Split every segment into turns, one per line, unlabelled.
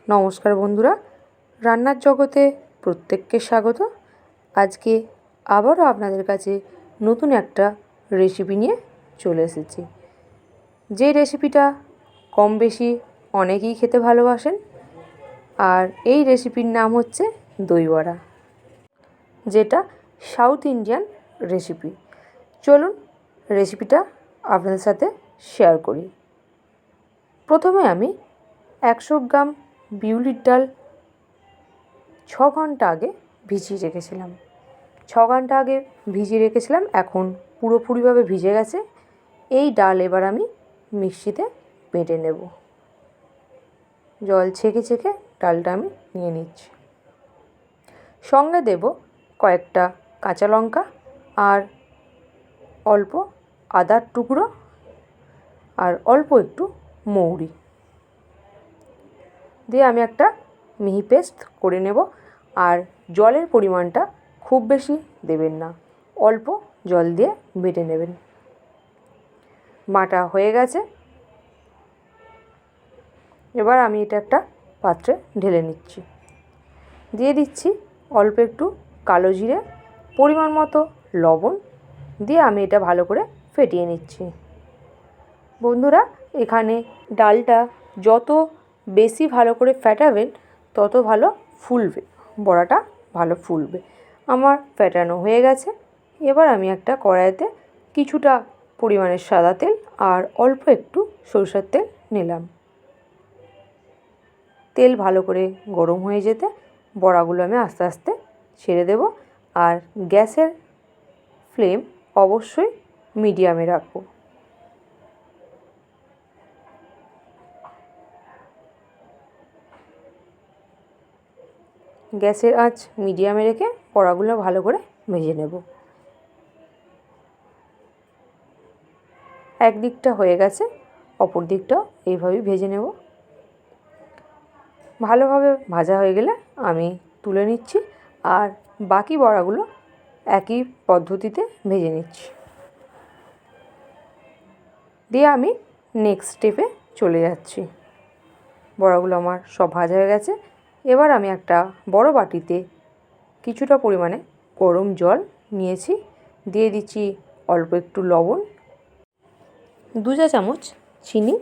নমস্কার বন্ধুরা, রান্নার জগতে প্রত্যেককে স্বাগত। আজকে আবারও আপনাদের কাছে নতুন একটা রেসিপি নিয়ে চলে এসেছি। যে রেসিপিটা কম বেশি অনেকেই খেতে ভালোবাসেন, আর এই রেসিপির নাম হচ্ছে দই বড়া, যেটা সাউথ ইন্ডিয়ান রেসিপি। চলুন রেসিপিটা আপনাদের সাথে শেয়ার করি। প্রথমে আমি 100 গ্রাম বিউলির ডাল 6 ঘন্টা আগে ভিজিয়ে রেখেছিলাম। 6 ঘন্টা আগে ভিজিয়ে রেখেছিলাম, এখন পুরোপুরিভাবে ভিজে গেছে। এই ডাল এবার আমি মিক্সিতে বেটে নেব। জল ছেঁকে ছেঁকে ডালটা আমি নিয়ে নিচ্ছি। সঙ্গে দেব কয়েকটা কাঁচা লঙ্কা আর অল্প আদার টুকরো আর অল্প একটু মৌরি দিয়ে আমি একটা মিহি পেস্ট করে নেব। আর জলের পরিমাণটা খুব বেশি দেবেন না, অল্প জল দিয়ে বেটে নেবেন। বাটা হয়ে গেছে, এবার আমি এটা একটা পাত্রে ঢেলে নিচ্ছি। দিয়ে দিচ্ছি অল্প একটু কালো জিরে, পরিমাণ মতো লবণ দিয়ে আমি এটা ভালো করে ফেটিয়ে নিচ্ছি। বন্ধুরা, এখানে ডালটা যত বেশি ভালো করে ফেটাবেন তত ভালো ফুলবে, বড়াটা ভালো ফুলবে। আমার ফেটানো হয়ে গেছে। এবার আমি একটা কড়াইতে কিছুটা পরিমাণের সাদা তেল আর অল্প একটু সরষের তেল নিলাম। তেল ভালো করে গরম হয়ে যেতে বড়াগুলো আমি আস্তে আস্তে ছেড়ে দেব। আর গ্যাসের ফ্লেম অবশ্যই মিডিয়ামে রাখবো। গ্যাসের আঁচ মিডিয়ামে রেখে বড়াগুলো ভালো করে ভেজে নেব। এক দিকটা হয়ে গেছে, অপর দিকটাও এইভাবেই ভেজে নেব। ভালোভাবে ভাজা হয়ে গেলে আমি তুলে নিচ্ছি, আর বাকি বড়াগুলো একই পদ্ধতিতে ভেজে নিচ্ছি। দিয়ে আমি নেক্সট স্টেপে চলে যাচ্ছি। বড়াগুলো আমার সব ভাজা হয়ে গেছে। এবার আমি একটা বড় বাটিতে কিছুটা পরিমাণে গরম জল নিয়েছি, দিয়ে দিচ্ছি অল্প একটু লবণ, 2 চা চামচ চিনি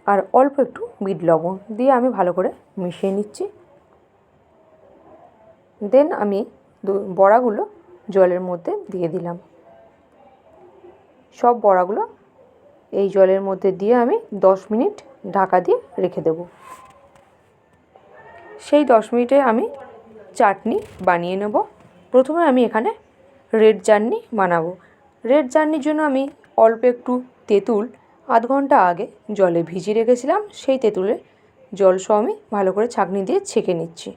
আর অল্প একটু বিট লবণ দিয়ে আমি ভালো করে মিশিয়ে নিচ্ছি। দেন আমি বড়াগুলো জলের মধ্যে দিয়ে দিলাম। সব বড়াগুলো এই জলের মধ্যে দিয়ে আমি 10 মিনিট ঢাকা দিয়ে রেখে দেব। সেই 10 মিনিটে আমি চাটনি বানিয়ে নেব। প্রথমে আমি এখানে রেড চাটনি বানাবো। রেড চাটনির জন্য আমি অল্প একটু তেঁতুল আধ ঘন্টা আগে জলে ভিজিয়ে রেখেছিলাম। সেই তেঁতুলের জল সহ আমি ভালো করে ছাঁকনি দিয়ে ছেঁকে নিচ্ছি।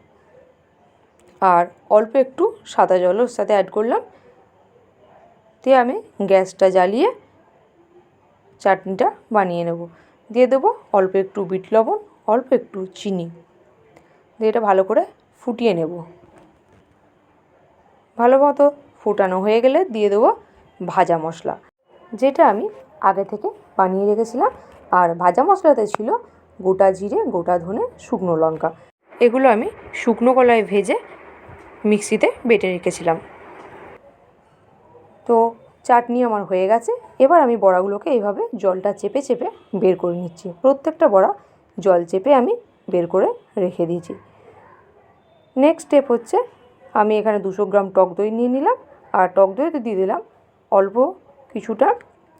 আর অল্প একটু সাদা জলও ওর সাথে অ্যাড করলাম। দিয়ে আমি গ্যাসটা জ্বালিয়ে চাটনিটা বানিয়ে নেব। দিয়ে দেবো অল্প একটু বিট লবণ, অল্প একটু চিনি দিয়ে এটা ভালো করে ফুটিয়ে নেব। ভালো মতো ফুটানো হয়ে গেলে দিয়ে দেবো ভাজা মশলা, যেটা আমি আগে থেকে বানিয়ে রেখেছিলাম। আর ভাজা মশলাতে ছিল গোটা জিরে, গোটা ধনে, শুকনো লঙ্কা। এগুলো আমি শুকনো কলায় ভেজে মিক্সিতে বেটে রেখেছিলাম। তো চাটনি আমার হয়ে গেছে। এবার আমি বড়াগুলোকে এইভাবে জলটা চেপে চেপে বের করে নিচ্ছি। প্রত্যেকটা বড়া জল চেপে আমি বের করে রেখে দিয়েছি। নেক্সট স্টেপ হচ্ছে আমি এখানে 200 গ্রাম টক দই নিয়ে নিলাম, আর টক দইতে দিয়ে দিলাম অল্প কিছুটা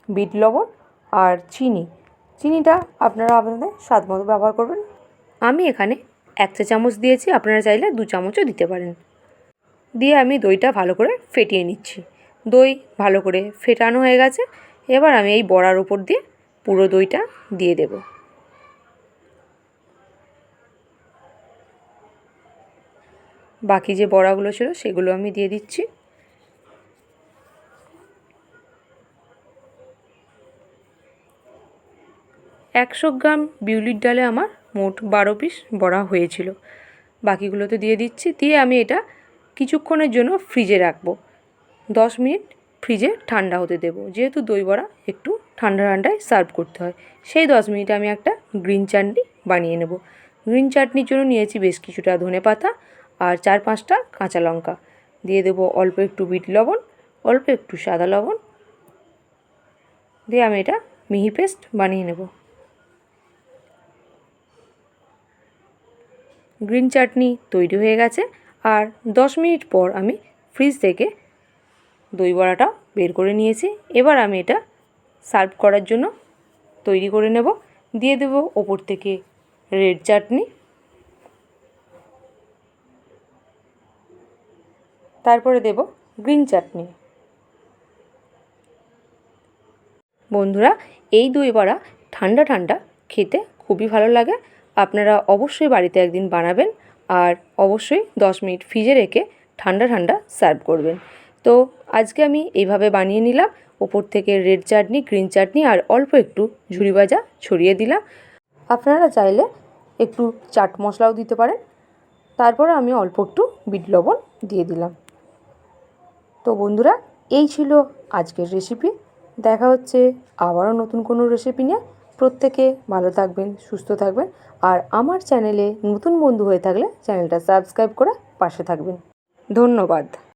বিট লবণ আর চিনি। চিনিটা আপনারা আপনাদের স্বাদ মতো ব্যবহার করবেন। আমি এখানে 1 চা চামচ দিয়েছি, আপনারা চাইলে 2 চামচও দিতে পারেন। দিয়ে আমি দইটা ভালো করে ফেটিয়ে নিচ্ছি। দই ভালো করে ফেটানো হয়ে গেছে। এবার আমি এই বড়ার উপর দিয়ে পুরো দইটা দিয়ে দেব। বাকি যে বড়াগুলো ছিল সেগুলো আমি দিয়ে দিচ্ছি। একশো গ্রাম বিউলির ডালে আমার মোট 12 পিস বড়া হয়েছিল। বাকিগুলো তো দিয়ে দিচ্ছি। দিয়ে আমি এটা কিছুক্ষণের জন্য ফ্রিজে রাখবো। 10 মিনিট ফ্রিজে ঠান্ডা হতে দেবো, যেহেতু দই বড়া একটু ঠান্ডা ঠান্ডায় সার্ভ করতে হয়। সেই 10 মিনিটে আমি একটা গ্রিন চাটনি বানিয়ে নেব। গ্রিন চাটনির জন্য নিয়েছি বেশ কিছুটা ধনেপাতা আর 4-5টা কাঁচা লঙ্কা। দিয়ে দেবো অল্প একটু বিট লবণ, অল্প একটু সাদা লবণ, দিয়ে আমি এটা মিহি পেস্ট বানিয়ে নেব। গ্রিন চাটনি তৈরি হয়ে গেছে। আর 10 মিনিট পর আমি ফ্রিজ থেকে দই বড়াটা বের করে নিয়েছি। এবার আমি এটা সার্ভ করার জন্য তৈরি করে নেব। দিয়ে দেব ওপর থেকে রেড চাটনি, তারপরে দেব গ্রিন চাটনি। বন্ধুরা, এই দই বড়া ঠান্ডা ঠান্ডা খেতে খুবই ভালো লাগে। আপনারা অবশ্যই বাড়িতে একদিন বানাবেন আর অবশ্যই 10 মিনিট ফ্রিজে রেখে ঠান্ডা ঠান্ডা সার্ভ করবেন। তো আজকে আমি এইভাবে বানিয়ে নিলাম। ওপর থেকে রেড চাটনি, গ্রিন চাটনি আর অল্প একটু ঝুরি ভাজা ছড়িয়ে দিলাম। আপনারা চাইলে একটু চাট মশলাও দিতে পারেন। তারপরে আমি অল্প একটু বিট লবণ দিয়ে দিলাম। তো বন্ধুরা, এই ছিল আজকের রেসিপি। দেখা হচ্ছে আবারও নতুন কোনো রেসিপি নিয়ে। প্রত্যেকে ভালো থাকবেন, সুস্থ থাকবেন। আর আমার চ্যানেলে নতুন বন্ধু হয়ে থাকলে চ্যানেলটা সাবস্ক্রাইব করে পাশে থাকবেন। ধন্যবাদ।